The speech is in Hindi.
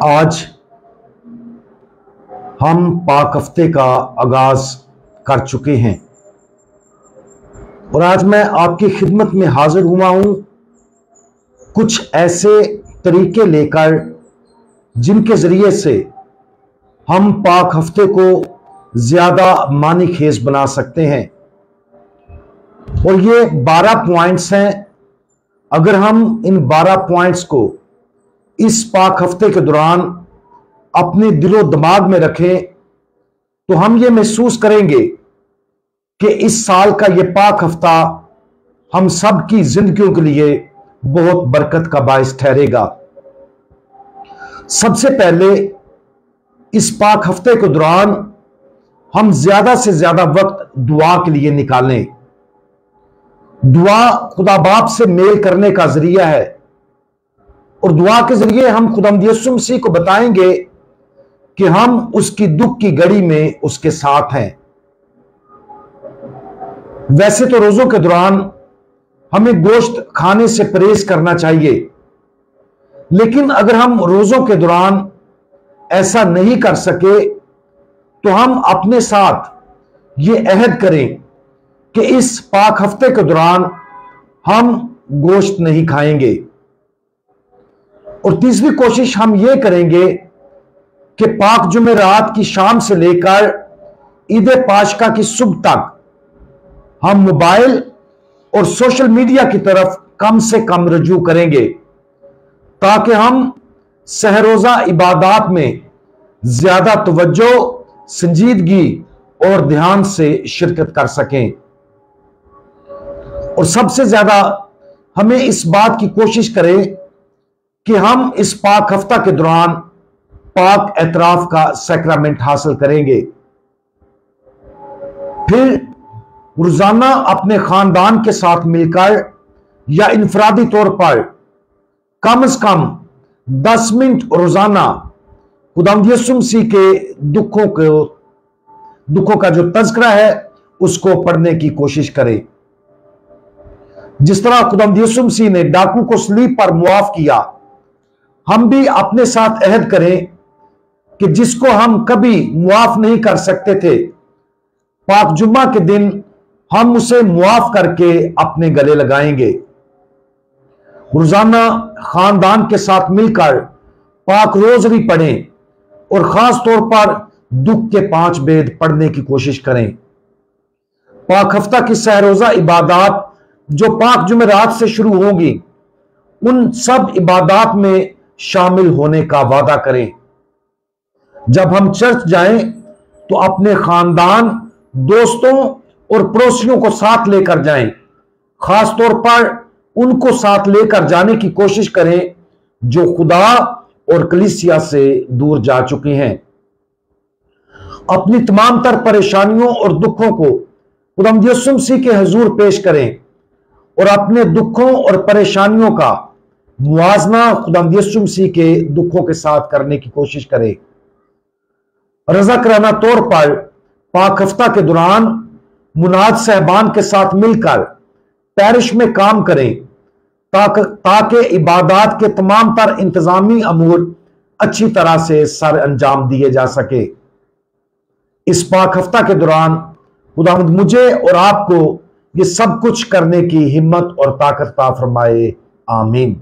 आज हम पाक हफ्ते का आगाज कर चुके हैं और आज मैं आपकी खिदमत में हाजिर हुआ हूं कुछ ऐसे तरीके लेकर जिनके जरिए से हम पाक हफ्ते को ज्यादा मानी खेज बना सकते हैं। और ये 12 पॉइंट्स हैं। अगर हम इन 12 पॉइंट्स को इस पाक हफ्ते के दौरान अपने दिलो दिमाग में रखें तो हम ये महसूस करेंगे कि इस साल का ये पाक हफ्ता हम सब की जिंदगियों के लिए बहुत बरकत का बायस ठहरेगा। सबसे पहले इस पाक हफ्ते के दौरान हम ज्यादा से ज्यादा वक्त दुआ के लिए निकालें। दुआ खुदा बाप से मेल करने का जरिया है और दुआ के जरिए हम खुदावंद यीशु मसीह को बताएंगे कि हम उसकी दुख की घड़ी में उसके साथ हैं। वैसे तो रोजों के दौरान हमें गोश्त खाने से परहेज करना चाहिए, लेकिन अगर हम रोजों के दौरान ऐसा नहीं कर सके तो हम अपने साथ ये अहद करें कि इस पाक हफ्ते के दौरान हम गोश्त नहीं खाएंगे। और तीसरी कोशिश हम ये करेंगे कि पाक जुमेरात की शाम से लेकर ईद पाशका की सुबह तक हम मोबाइल और सोशल मीडिया की तरफ कम से कम रजू करेंगे ताकि हम सहरोजा इबादत में ज्यादा तवज्जो, संजीदगी और ध्यान से शिरकत कर सकें। और सबसे ज्यादा हमें इस बात की कोशिश करें कि हम इस पाक हफ्ता के दौरान पाक एतराफ का सैक्रामेंट हासिल करेंगे। फिर रोजाना अपने खानदान के साथ मिलकर या इनफरादी तौर पर कम से कम 10 मिनट रोजाना खुदावंद यीशु मसीह के दुखों का जो तज़किरा है उसको पढ़ने की कोशिश करें। जिस तरह खुदावंद यीशु मसीह ने डाकू को सलीब पर मुआफ किया, हम भी अपने साथ अहद करें कि जिसको हम कभी मुआफ नहीं कर सकते थे, पाक जुम्मा के दिन हम उसे मुआफ करके अपने गले लगाएंगे। रोजाना खानदान के साथ मिलकर पाक रोजरी पढ़ें और खास तौर पर दुख के 5 भेद पढ़ने की कोशिश करें। पाक हफ्ता की सहरोजा इबादत जो पाक जुमेरात से शुरू होंगी, उन सब इबादत में शामिल होने का वादा करें। जब हम चर्च जाएं तो अपने खानदान, दोस्तों और पड़ोसियों को साथ लेकर जाएं। खास तौर पर उनको साथ लेकर जाने की कोशिश करें जो खुदा और कलीसिया से दूर जा चुके हैं। अपनी तमाम तर परेशानियों और दुखों को खुदावंद यीशु मसीह के हुजूर पेश करें और अपने दुखों और परेशानियों का मुआजना खुदावंद यीशु मसीह के दुखों के साथ करने की कोशिश करें। रज़ाकराना तौर पर पाक हफ्ता के दौरान मुनाद साहबान के साथ मिलकर पैरिश में काम करें ताकि इबादत के तमाम तर इंतजामी अमूर अच्छी तरह से सर अंजाम दिए जा सके। इस पाक हफ्ता के दौरान खुदावंद मुझे और आपको ये सब कुछ करने की हिम्मत और ताकत अता फरमाए। आमीन।